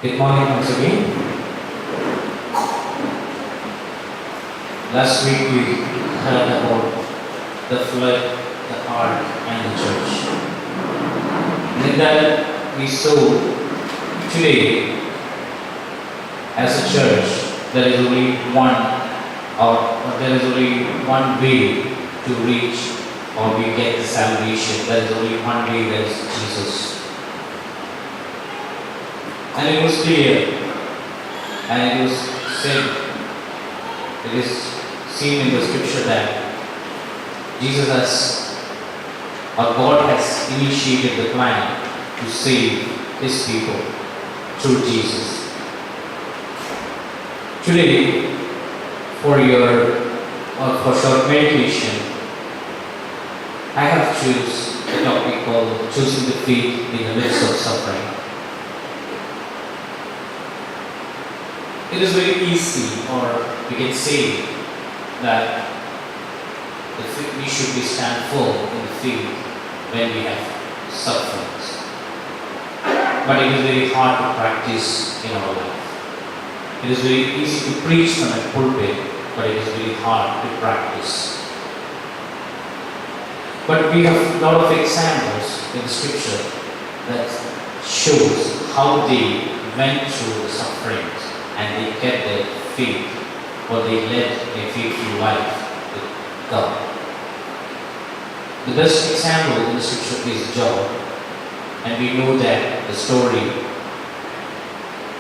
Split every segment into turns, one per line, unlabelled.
Good morning once again. Last week we heard about the flood, the ark, and the church. And in that we saw today, as a church, there is only one way to reach or we get the salvation. There is only one way, that is Jesus. And it was clear, and it was said, it is seen in the scripture that Jesus has, or God has initiated the plan to save His people through Jesus. Today, for short meditation, I have chosen a topic called choosing the faith in the midst of suffering. It is very easy, or we can say that we should be stand firm in the faith when we have sufferings. But it is very hard to practice in our life. It is very easy to preach from a pulpit, but it is very hard to practice. But we have a lot of examples in the scripture that shows how they went through the sufferings and they kept their faith, or they led a faithful life with God. The best example in the scripture is Job, and we know that the story.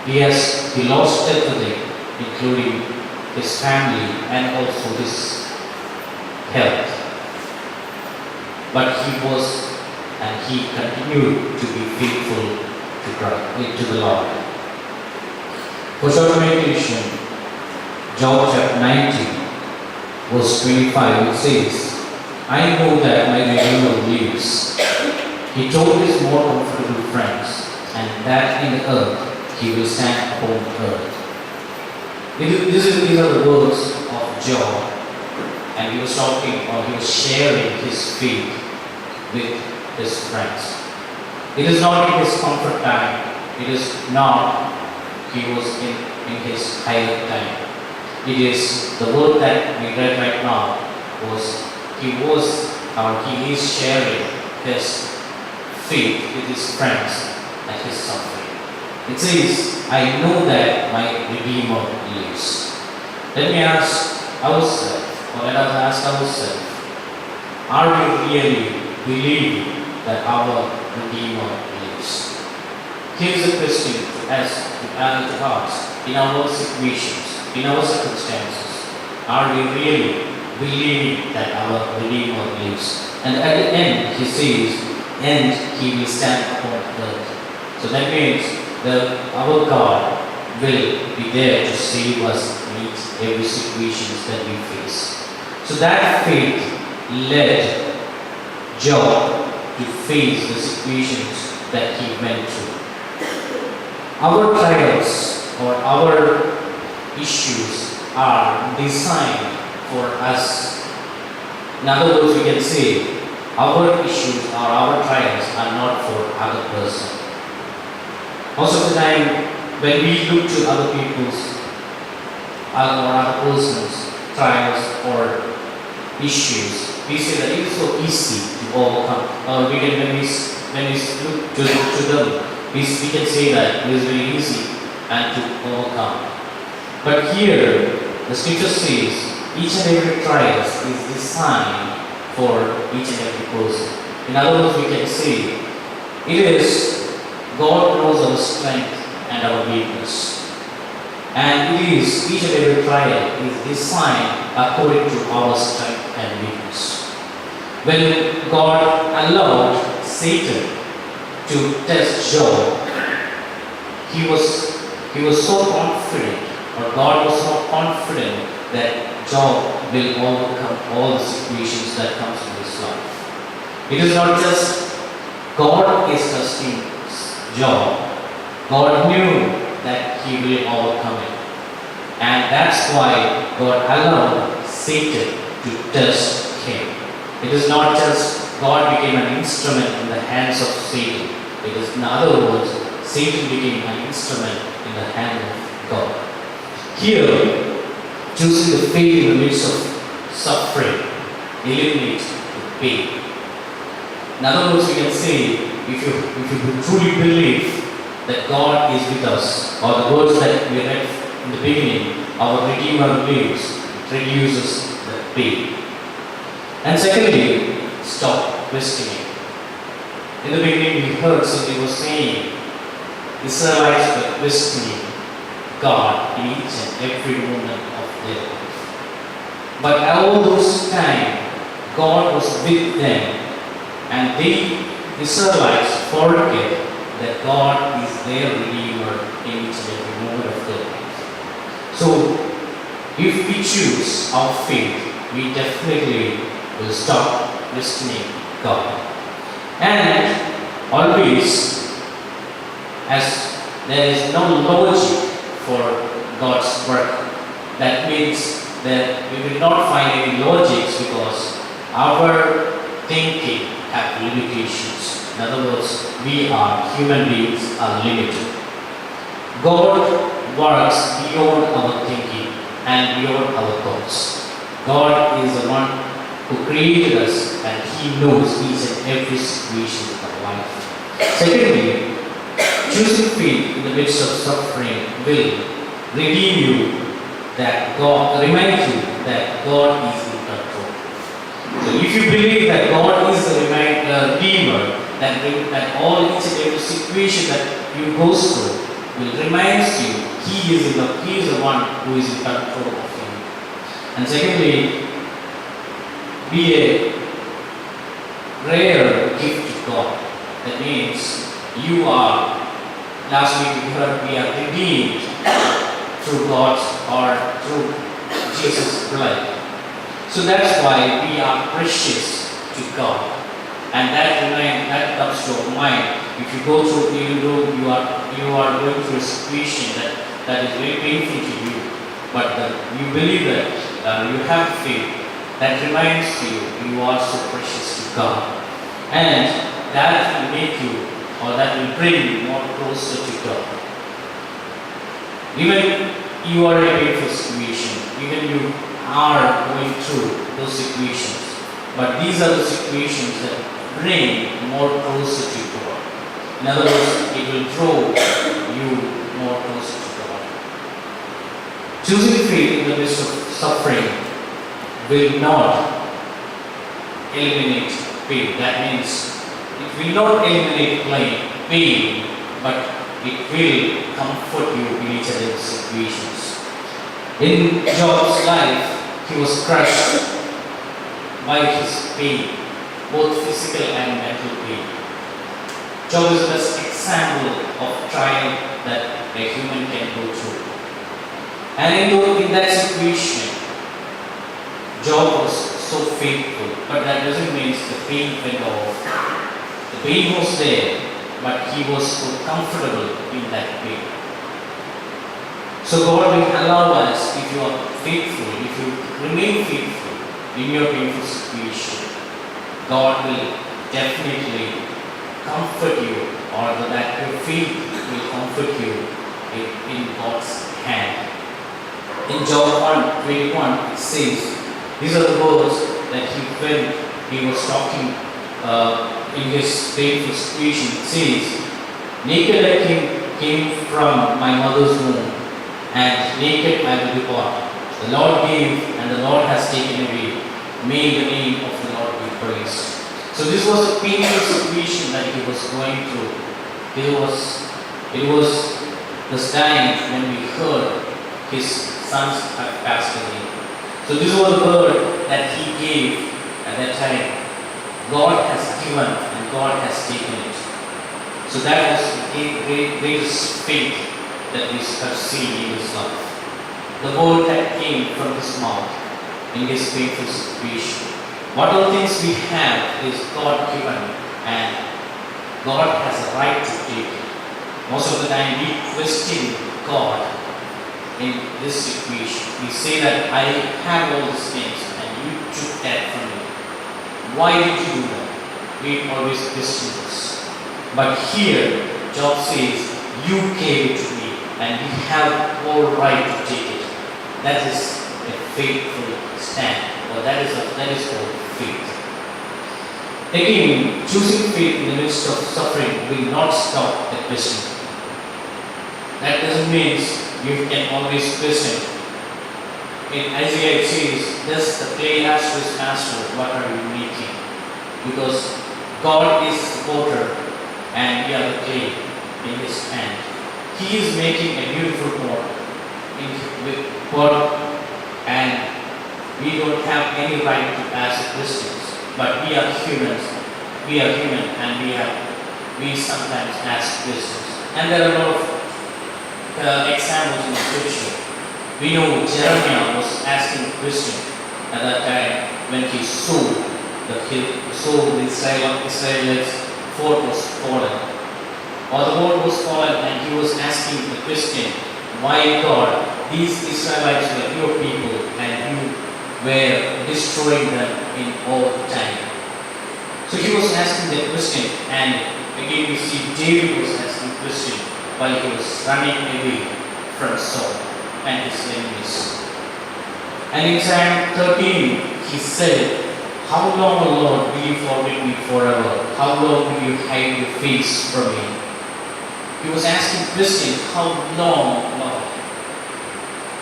He lost everything, including his family and also his health. But he continued to be faithful to God, to the Lord. For short meditation, Job chapter 90, verse 25, it says, I know that my Redeemer lives. He told his more comfortable friends, and that in the earth he will stand upon the earth. These are the words of Job, and he was sharing his faith with his friends. It is not in his comfort time, it is not he was in his higher time. It is the word that we read right now he is sharing his faith with his friends at his suffering. It says, I know that my Redeemer lives. Let me ask ourselves, or let us ask ourselves, are we really believing that our Redeemer lives? Here is a question to ask in our situations, in our circumstances. Are we really believing that our Redeemer lives? And at the end, he says, and he will stand upon the earth. So that means our God will be there to save us in every situation that we face. So that faith led Job to face the situations that he went through. Our trials or our issues are designed for us. In other words, we can say our issues or our trials are not for other person. Most of the time, when we look to other people's or other persons' trials or issues, we say that it is so easy to overcome. Or when we look to them, we can say that it is very easy and to overcome. But here, the scripture says each and every trial is designed for each and every person. In other words, we can say it is God knows our strength and our weakness. And it is each and every trial is designed according to our strength and weakness. When God allowed Satan to test Job, he was so confident, or God was so confident that Job will overcome all the situations that comes in his life. It is not just God is testing Job. God knew that he will overcome it. And that's why God allowed Satan to test him. It is not just God became an instrument in the hands of Satan. It is, in other words, Satan became an instrument in the hand of God. Here, choosing the faith in the midst of suffering eliminates the pain. In other words, we can say, if you truly believe that God is with us, or the words that we read in the beginning, our Redeemer lives, it reduces the pain. And secondly, stop questioning. In the beginning, we heard somebody was saying, Israelites were questioning God in each and every moment of their life. But all those time, God was with them, and the Israelites forget that God is their Redeemer in each and every moment of their life. So, if we choose our faith, we definitely will stop questioning God. And always, as there is no logic for God's work, that means that we will not find any logics because our thinking have limitations. In other words, we are human beings are limited. God works beyond our thinking and beyond our thoughts. God is the one who created us and He knows each and every situation of our life. Secondly, choosing faith in the midst of suffering will redeem you that God, remind you that God is in control. So if you believe that God is the Redeemer, that all each and every situation that you go through will remind you He is the one who is in control of you. And secondly, be a rare gift to God. That means you are, last week we heard, we are redeemed through God's or through Jesus' blood. So that's why we are precious to God. And that comes to our mind. If you go through, even though you are going through a situation that is very painful to you, but you believe that you have faith, that reminds you are so precious to God. And that will make you, or that will bring you more closer to God. Even you are in a painful situation, even you are going through those situations, but these are the situations that bring more closer to God. In other words, it will draw you more closer to God. Choosing faith in the midst of suffering will not eliminate pain. That means it will not eliminate pain, but it will comfort you in each and every situations. In Job's life, he was crushed by his pain, both physical and mental pain. Job is the best example of trial that a human can go through. And in that situation, Job was so faithful, but that doesn't mean the pain went off. The pain was there, but he was so comfortable in that pain. So God will allow us, if you are faithful, if you remain faithful in your painful situation, God will definitely comfort you, or that your faith will comfort you in God's hand. In Job 1:21, it says, these are the words that when he was talking in his painful situation. It says, naked I came from my mother's womb, and naked I will depart. The Lord gave, and the Lord has taken away. May the name of the Lord be praised. So this was a painful situation that he was going through. It was the time when we heard his sons have passed away. So this was the word that he gave at that time. God has given and God has taken it. So that was the greatest faith that we have seen in his life. The word that came from his mouth in this painful situation. What all things we have is God given, and God has a right to take it. Most of the time we question God in this situation. We say that I have all these things and you took that from me. Why did you do that? We always question this. But here, Job says, you gave it to me and we have all right to take it. That is a faithful stand, or that is called faith. Again, choosing faith in the midst of suffering will not stop the question. That doesn't mean you can always question. In Isaiah it says, thus the clay asks his master, what are you making? Because God is the potter and we are the clay in his hand. He is making a beautiful pot with pot, and we don't have any right to ask questions. But we are humans. We are human, and we sometimes ask questions. And there are a lot of examples in the scripture. We know Jeremiah was asking a question at that time when he saw the Israelites' fort was fallen, or the wall was fallen, and he was asking the question, why God, these Israelites were your people and you were destroying them in all time. So he was asking that question, and again we see David was asking the question while he was running away from Saul and his enemies. And in Psalm 13 he said, how long, O Lord, will you forget me forever? How long will you hide your face from me? He was asking the question, how long, Lord?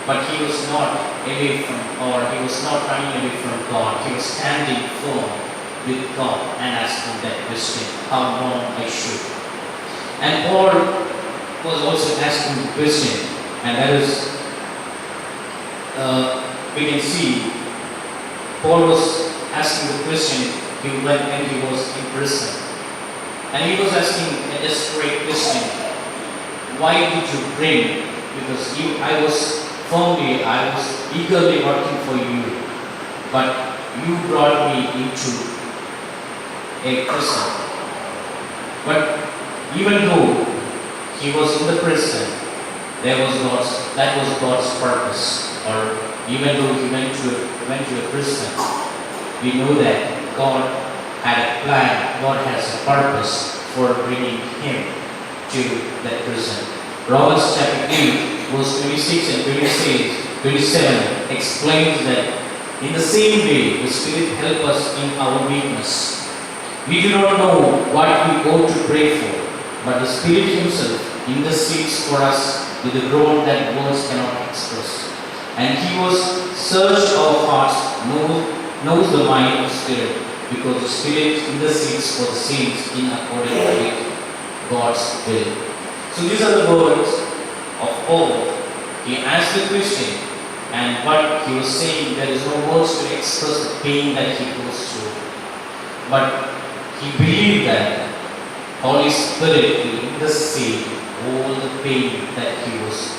But he was not away from, or he was not running away from God. He was standing firm with God and asking that question, how long I should. And Paul was also asking the question, and that is, we can see, Paul was asking the question when he was in prison. And he was asking a desperate question, why did you bring? Because I was eagerly working for you, but you brought me into a prison. But even though he was in the prison, that was God's purpose. Or even though he went to a prison, we know that God had a plan, God has a purpose for bringing him to that prison. Romans chapter 8, verse 26 and 27 explains that in the same way the Spirit helps us in our weakness. We do not know what we ought to pray for, but the Spirit himself intercedes for us with a groan that words cannot express. And he was searched our hearts, knows the mind of the Spirit, because the Spirit intercedes for the saints in accordance with God's will. So these are the words of Paul. He asked the question, and what he was saying, there is no words to express the pain that he goes through. But he believed that Holy Spirit will intercede all the pain that he was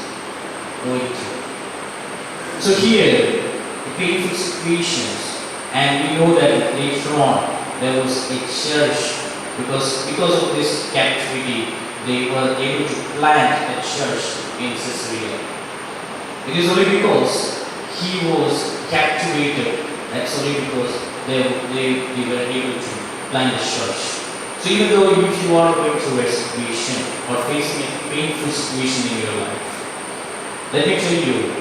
going through. So here, the painful situations, and we know that later on there was a church, because of this captivity, they were able to plant a church in Caesarea. It is only because he was captivated, that's only because they were able to plant a church. So even though if you are going through a situation or facing a painful situation in your life, let me tell you,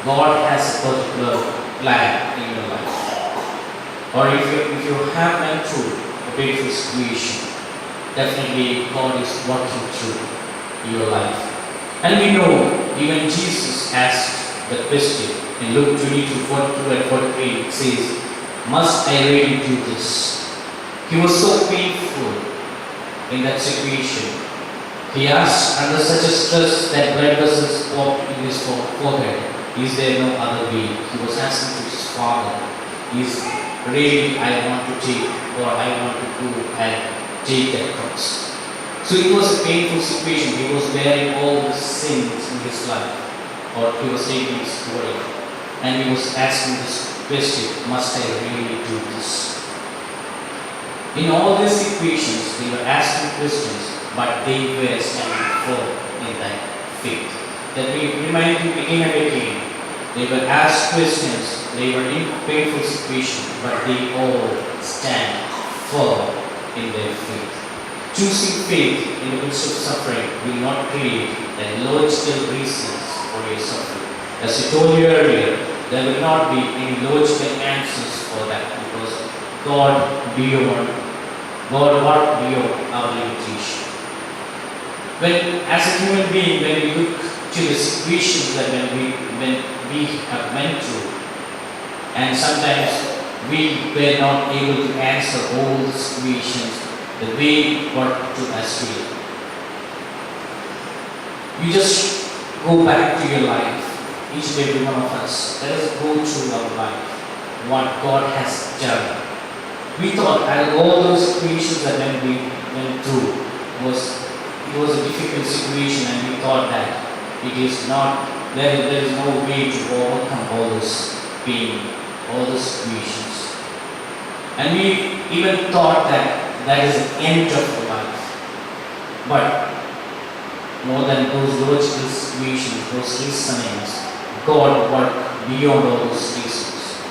God has a particular plan in your life. Or if you have went through a painful situation, definitely God is working through your life. And we know even Jesus asked the question in Luke 22:42 and 43. It says, must I really do this? He was so painful in that situation. He asked under such a stress that blood vessels popped in his forehead. Is there no other way? He was asking to his Father, is really I want to take, or I want to go and take that cross. So it was a painful situation. He was bearing all the sins in his life, or he was taking his body, and he was asking this question, must I really do this? In all these situations, they were asking questions, but they were standing firm in that faith. That we remind you again and again. They were asked questions, they were in painful situation, but they all stand firm in their faith. Choosing faith in the midst of suffering will not create a logical reasons for your suffering. As I told you earlier, there will not be any logical answers for that because God beyond, God work beyond our limitation. When, as a human being, when we look to the situations that when we have went through, and sometimes we were not able to answer all the situations the way God to us will. You just go back to your life, each and every one of us. Let us go through our life, what God has done. We thought out of all those situations that when we went through it was a difficult situation, and we thought that it is not, there is no way to overcome all those pain, all those situations. And we even thought that is the end of the life. But more than those logical situations, those reasonings, God worked beyond all those reasons.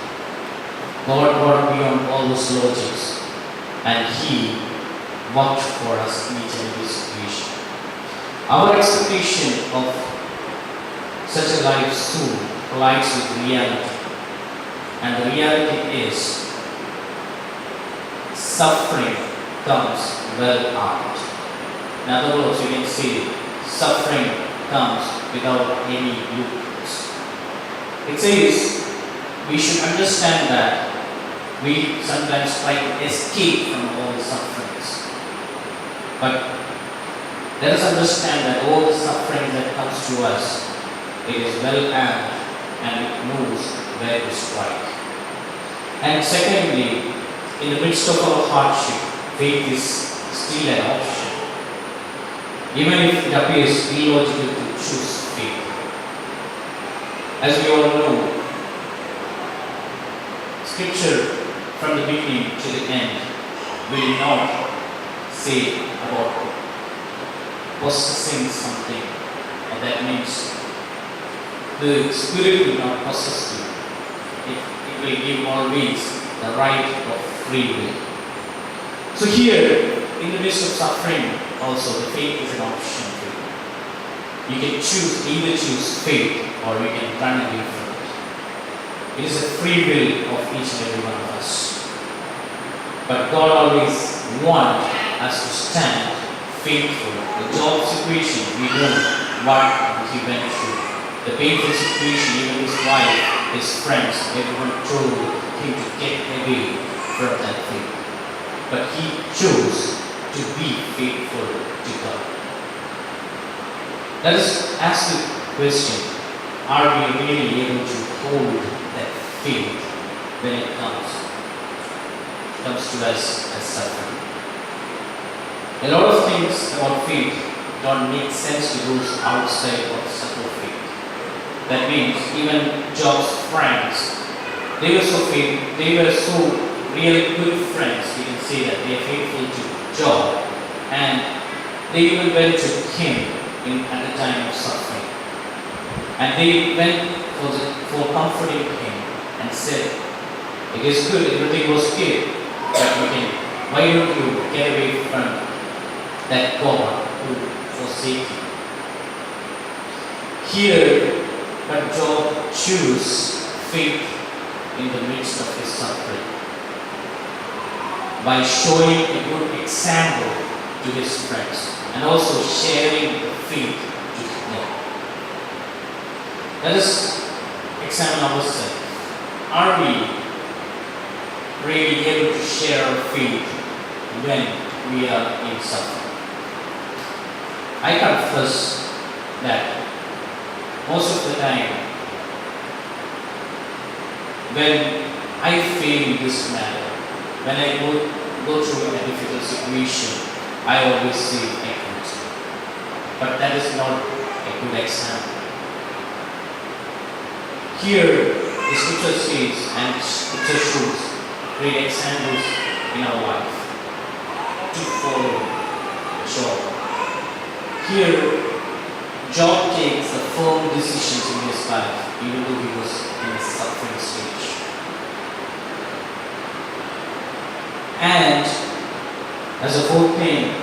God worked beyond all those logics, and He worked for us in each and every situation. Our expectation of such a life soon collides with reality, and the reality is suffering comes well armed. In other words, you can say suffering comes without any loopholes. It says we should understand that we sometimes try to escape from all the sufferings. But let us understand that all the suffering that comes to us, it is well armed and it knows where to strike. And secondly, in the midst of our hardship, faith is still an option. Even if it appears illogical to choose faith. As we all know, Scripture from the beginning to the end will not say about possessing something, and that means the Spirit will not possess you. It will give always the right of free will. So here, in the midst of suffering, also the faith is an option for you. You can either choose faith or you can run away from it. It is a free will of each and every one of us. But God always wants us to stand faithful. The job situation, we know what he went through. The painful situation, even his wife, his friends, everyone told him to get away from that faith. But he chose to be faithful to God. Let us ask the question, are we really able to hold that faith when it comes to us as suffering? A lot of things about faith don't make sense to those outside of subtle faith. That means even Job's friends, they were so really good friends. We can say that they are faithful to Job, and they even went to him at the time of suffering. And they went for comforting him and said, "It is good, everything was good, but why don't you get away from that God who forsake you?" Here, but Job chose faith in the midst of his suffering by showing a good example to his friends and also sharing the faith to them. Let us examine ourselves. Are we really able to share our faith when we are in suffering? I confess that most of the time, when I fail in this matter, when I go through a difficult situation, I always say I can't. But that is not a good example. Here, the Scripture says, and Scripture shows great examples in our life to follow Job. Here, Job takes the firm decisions in his life, even though he was in a suffering stage. And as a fourth thing,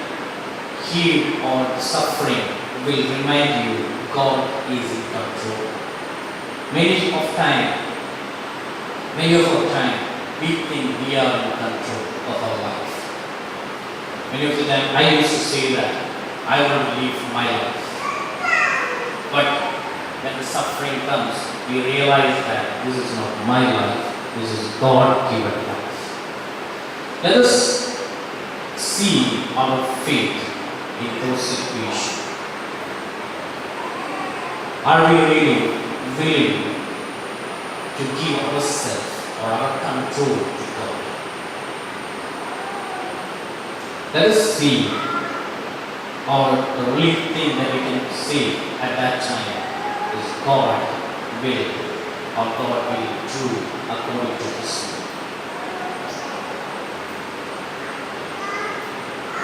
give or the suffering will remind you God is in control. Many of our time, we think we are in control of our life. Many of the time, I used to say that I want to live my life. But when the suffering comes, we realize that this is not my life, this is God-given life. Let us see our faith in those situations. Are we really willing to give ourselves or our control to God? Let us see, or the only thing that we can say at that time is God will, or God will do according to His will.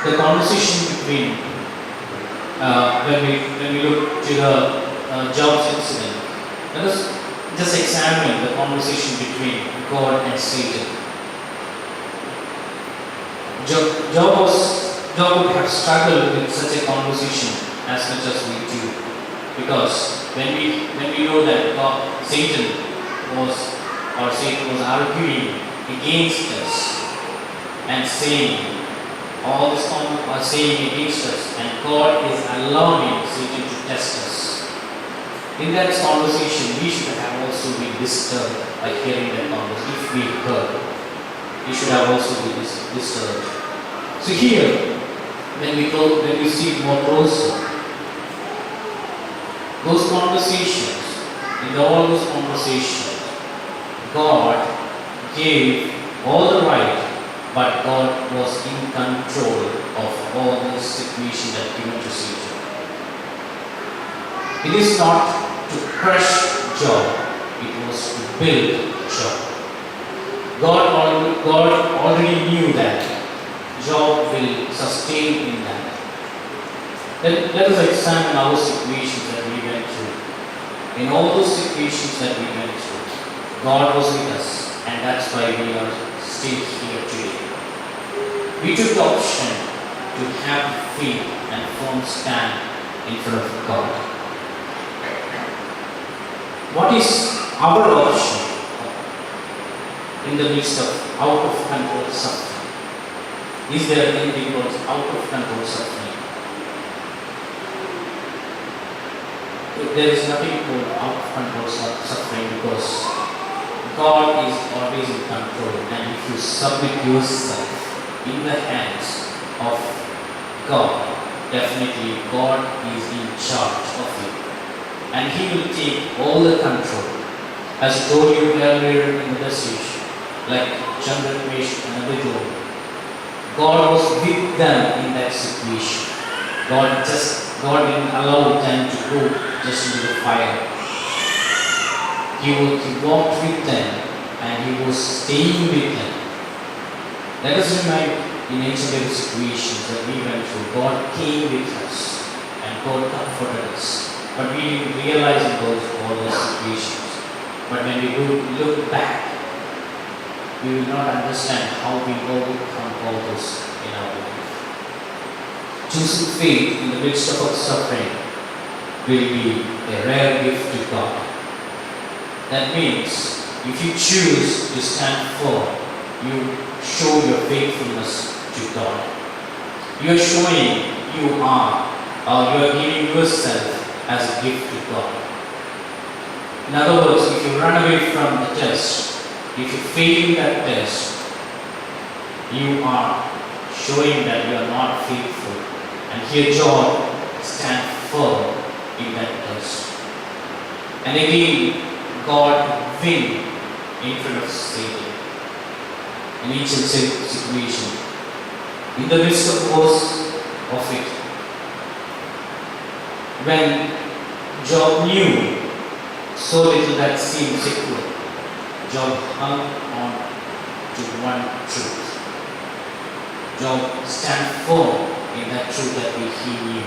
The conversation between when we look to the Job's incident, let us just examine the conversation between God and Satan. Job would have struggled with such a conversation as much as we do, because when we know that Satan was arguing against us and saying all this are saying against us, and God is allowing Satan to test us. In that conversation, we should have also been disturbed by hearing that conversation. If we heard, we should have also been disturbed. So here, when we see more closer, those conversations, in all those conversations, God gave all the right, but God was in control of all the situation that given to Satan. It is not to crush Job, it was to build Job. God already knew that Job will sustain in that. Let us examine our situations that we went through. In all those situations that we went through, God was with us, and that's why we are still here today. We took the option to have faith and firm stand in front of God. What is our option in the midst of out of control suffering? Is there anything called out of control suffering? There is nothing called out of control suffering, because God is always in control, and if you submit yourself in the hands of God, definitely God is in charge of you, and He will take all the control. As I told you earlier in the message, like Chandra, Mesh and Abednego, God was with them in that situation. God didn't allow them to go just into the fire. He walked with them, and He was staying with them. Let us remind in each and every situation that we went through, God came with us and God comforted us. But we didn't realize in all those situations. But when we look back, we will not understand how we overcome all this in our life. Choosing faith in the midst of our suffering will be a rare gift to God. That means if you choose to stand firm, you show your faithfulness to God. You are showing you are giving yourself as a gift to God. In other words, if you run away from the test, if you fail in that test, you are showing that you are not faithful. And here Job stands firm in that test. And again, God win in front of Satan in each situation. In the midst of worst of it, when Job knew so little that seemed secure, Job hung on to one truth. Job stand firm in that truth that he knew.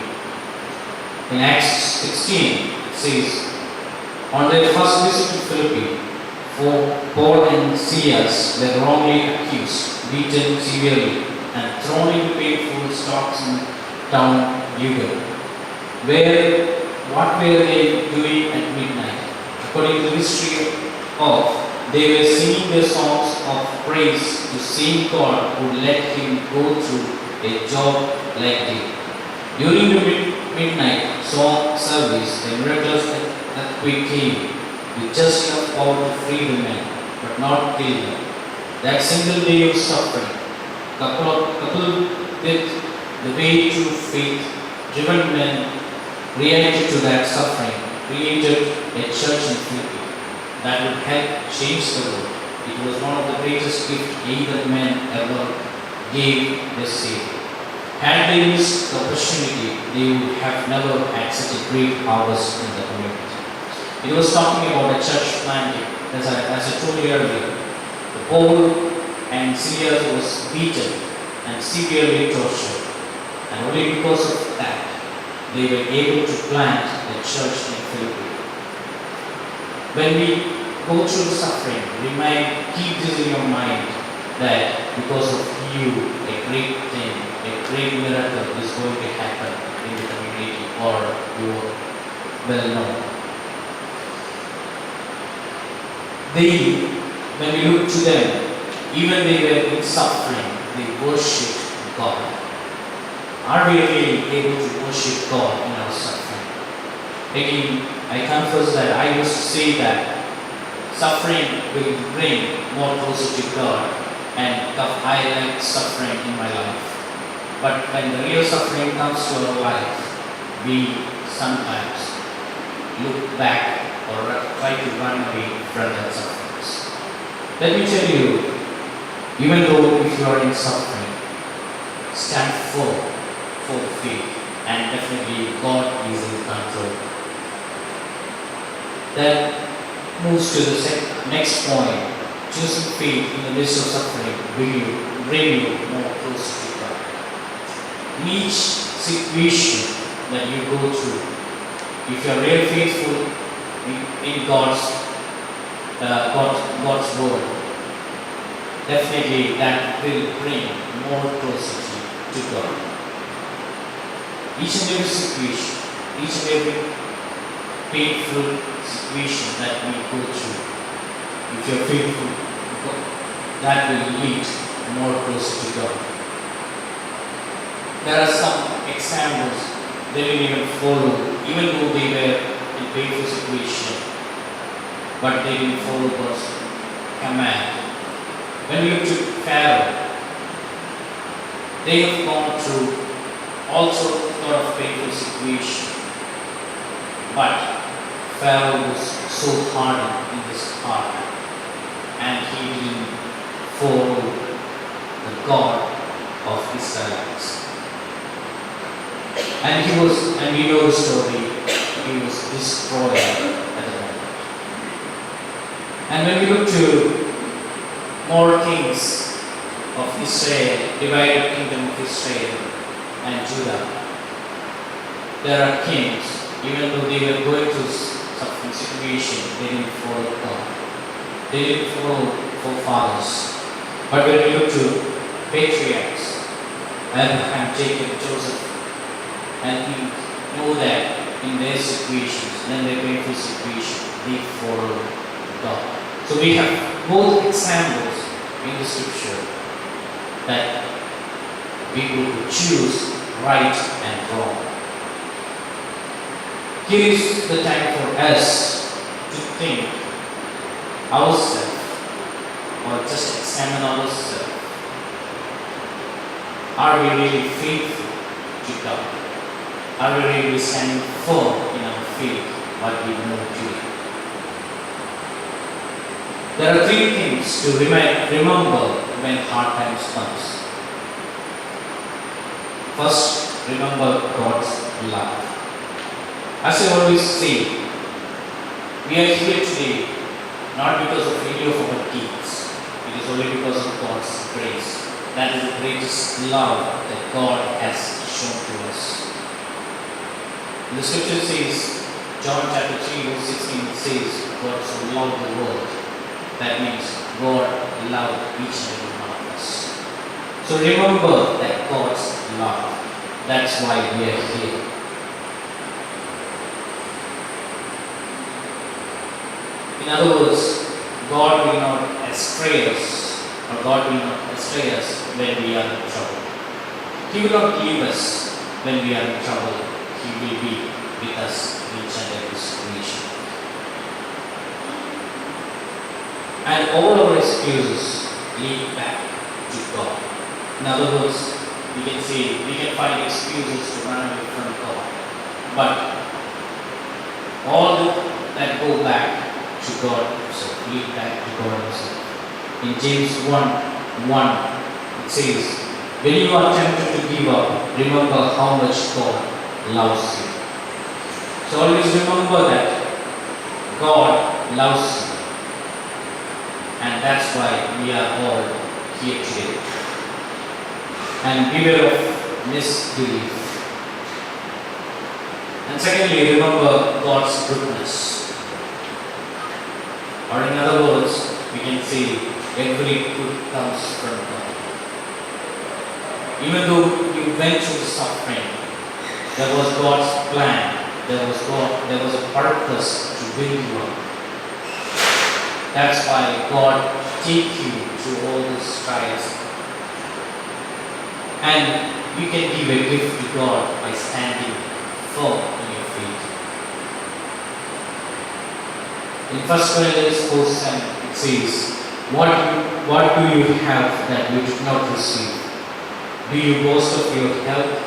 In Acts 16, it says, on their first visit to Philippi, for Paul and Silas were wrongly accused, beaten severely, and thrown into painful stocks town leader. Where, what were they doing at midnight? According to the history of, they were singing their songs of praise to same God who let him go through a job like this. During the midnight song service, the miraculous earthquake came with just enough power to free the men, but not kill them. That single day of suffering, coupled with the way to faith, driven men reacted to that suffering, created a church in Philippi that would help change the world. It was one of the greatest gifts either men ever gave their Savior. Had they missed the opportunity, they would have never had such a great harvest in the community. It was talking about a church planting. As I told you earlier, the Paul and Silas was beaten and severely tortured. And only because of that, they were able to plant the church in Philippi. When we go through suffering, keep this in your mind that because of you, a great thing, a great miracle is going to happen in the community or you are well known. When we look to them, even they were in suffering, they worshiped God. Are we really able to worship God in our suffering? Again, I confess that I used to say that suffering will bring more closer to God, and I like suffering in my life. But when the real suffering comes to our life, we sometimes look back or try to run away from that sufferings. Let me tell you, even though if you are in suffering, stand firm for faith, and definitely God is in control. That moves to the next point. Choosing faith in the midst of suffering will bring you more closer to God. In each situation that you go through, if you are really faithful in God's word, definitely that will bring more closer to God. Each and every situation, each and every painful situation that we go through, if you are faithful, that will lead more closer to God. There are some examples they didn't even follow, even though they were in painful situation, but they didn't follow God's command. When we look to Pharaoh, they have gone through also sort of painful situation, but Pharaoh was so hardened in his heart, and he didn't follow the God of Israelites. And we know the story, he was destroyed at the moment. And when we look to more kings of Israel, divided kingdom of Israel and Judah, there are kings, even though they were going through suffering situation, they didn't follow God. They didn't follow forefathers. But when we look to patriarchs, Abraham, Jacob, Joseph, and we know that in their situations, when they're going through situation, they follow God. So we have both examples in the scripture that people who choose right and wrong. Here is the time for us to think ourselves or just examine ourselves. Are we really faithful to God? Are we really standing firm in our faith, what we know today? There are three things to remember when hard times comes. First, remember God's love. As I always say, we are here today not because of any of our deeds. It is only because of God's grace. That is the greatest love that God has shown to us. The scripture says, John chapter 3 verse 16 says, God so loved the world. That means God loved each and every one of us. So remember that God's love. That's why we are here. In other words, God will not astray us, or God will not astray us when we are in trouble. He will not leave us when we are in trouble. He will be with us in each and every situation. And all our excuses lead back to God. In other words, we can find excuses to run away from God. But all that go back to God Himself, lead back to God Himself. In James 1:1, it says, when you are tempted to give up, remember how much God loves you. So always remember that God loves you. And that's why we are all here today. And beware of misbelief. And secondly, remember God's goodness. Or in other words, we can say every good comes from God. Even though you went through suffering, there was God's plan. There was a purpose to build you up. That's why God take you through all these trials. And you can give a gift to God by standing firm in your faith. In 1 Corinthians 4:7 it says, what do you have that you did not receive? Do you boast of your health,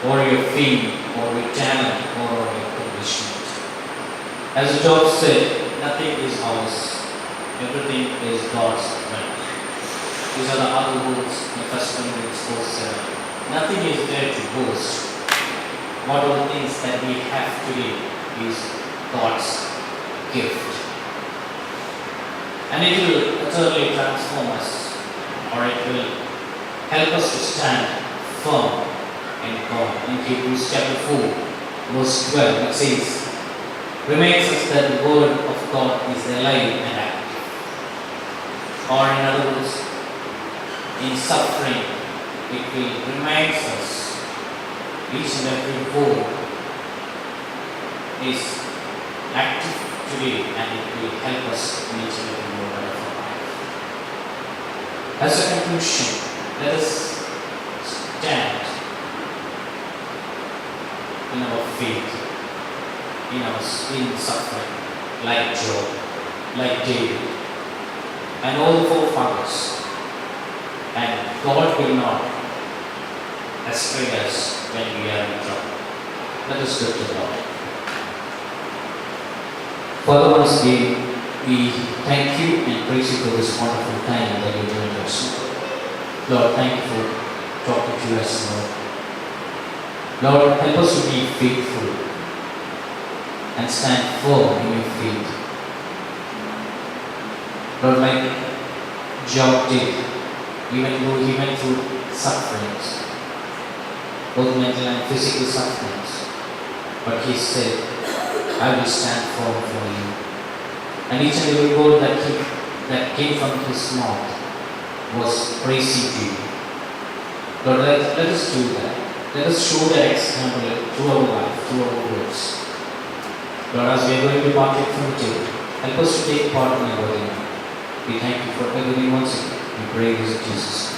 or your fame, or your talent, or your accomplishment? As Job said, nothing is ours. Everything is God's right. These are the other words in 1 Corinthians 4:7. Nothing is there to boast. What all the things that we have today is God's gift. And it will utterly transform us, or it will help us to stand firm in God. In Hebrews chapter 4, verse 12, it says, reminds us that the word of God is alive and active. Or in other words, in suffering, it will remind us each and every word is active today, and it will help us in each and every moment of our life. As a conclusion, let us stand in our faith, in suffering, like Job, like David, and all the forefathers. And God will not astray us when we are in trouble. Let us go to the Lord. Father, once again, we thank you and praise you for this wonderful time that you given us. Lord, thank you for talking to us, Lord. Lord, help us to be faithful and stand firm in your faith. Lord, like Job did, even though he went through sufferings, both mental and physical sufferings, but he said, I will stand firm for you. And each and every word that came from his mouth was praising to you. Lord, let us do that. Let us show that example through our life, through our words. Lord, as we are going to partake from the table, help us to take part in your word. We thank you for everything once again. We pray this in Jesus' name.